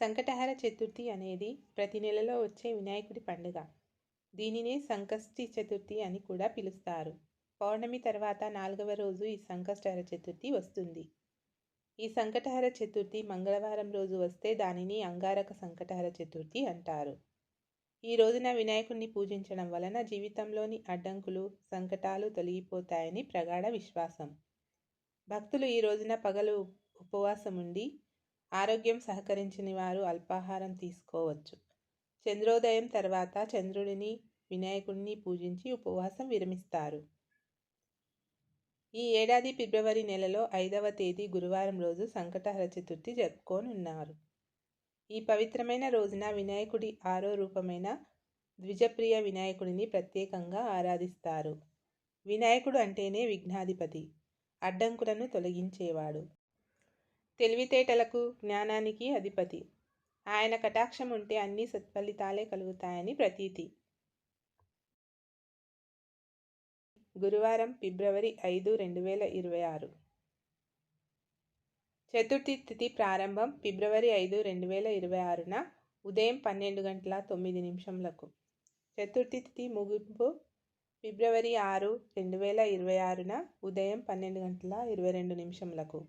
సంకటహర చతుర్థి అనేది ప్రతి నెలలో వచ్చే వినాయకుడి పండుగ. దీనినే సంకష్టి చతుర్థి అని కూడా పిలుస్తారు. పౌర్ణమి తర్వాత 4వ రోజు ఈ సంకష్టహర చతుర్థి వస్తుంది. ఈ సంకటహర చతుర్థి మంగళవారం రోజు వస్తే దానిని అంగారక సంకటహర చతుర్థి అంటారు. ఈ రోజున వినాయకుడిని పూజించడం వలన జీవితంలోని అడ్డంకులు, సంకటాలు తొలగిపోతాయని ప్రగాఢ విశ్వాసం. భక్తులు ఈ రోజున పగలు ఉపవాసం ఉండి ఆరోగ్యం సహకరించని వారు అల్పాహారం తీసుకోవచ్చు. చంద్రోదయం తర్వాత చంద్రుడిని, వినాయకుడిని పూజించి ఉపవాసం విరమిస్తారు. ఈ ఏడాది ఫిబ్రవరి నెలలో 5వ తేదీ గురువారం రోజు సంకటహర చతుర్థి జరుపుకోనున్నారు. ఈ పవిత్రమైన రోజున వినాయకుడి 6వ రూపమైన ద్విజప్రియ వినాయకుడిని ప్రత్యేకంగా ఆరాధిస్తారు. వినాయకుడు అంటేనే విఘ్నాధిపతి, అడ్డంకులను తొలగించేవాడు, తెలివితేటలకు, జ్ఞానానికి అధిపతి. ఆయన కటాక్షం ఉంటే అన్ని సత్ఫలితాలే కలుగుతాయని ప్రతీతి. గురువారం ఫిబ్రవరి 5, 2026. చతుర్థి తిథి ప్రారంభం ఫిబ్రవరి 5, 2026న ఉదయం 12:09. చతుర్థి తిథి ముగింపు ఫిబ్రవరి 6, 2026న ఉదయం 12:22.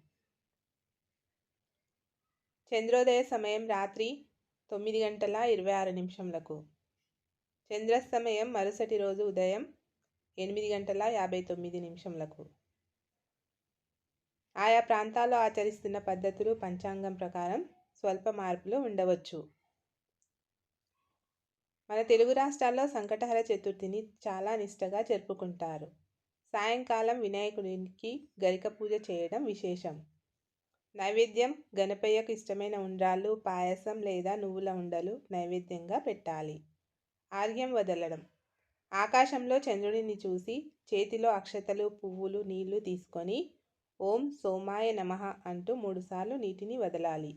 చంద్రోదయ సమయం రాత్రి 9:26. చంద్రస్తమయం మరుసటి రోజు ఉదయం 8:59. ఆయా ప్రాంతాల్లో ఆచరిస్తున్న పద్ధతులు పంచాంగం ప్రకారం స్వల్ప మార్పులు ఉండవచ్చు. మన తెలుగు రాష్ట్రాల్లో సంకటహర చతుర్థిని చాలా నిష్టగా జరుపుకుంటారు. సాయంకాలం వినాయకుడికి గరిక పూజ చేయడం విశేషం. నైవేద్యం గణపయ్యకు ఇష్టమైన ఉండ్రాళ్ళు, పాయసం లేదా నువ్వుల ఉండలు నైవేద్యంగా పెట్టాలి. ఆర్ఘ్యం వదలడం. ఆకాశంలో చంద్రుడిని చూసి చేతిలో అక్షతలు, పువ్వులు, నీళ్లు తీసుకొని ఓం సోమాయ నమః అంటూ 3 సార్లు నీటిని వదలాలి.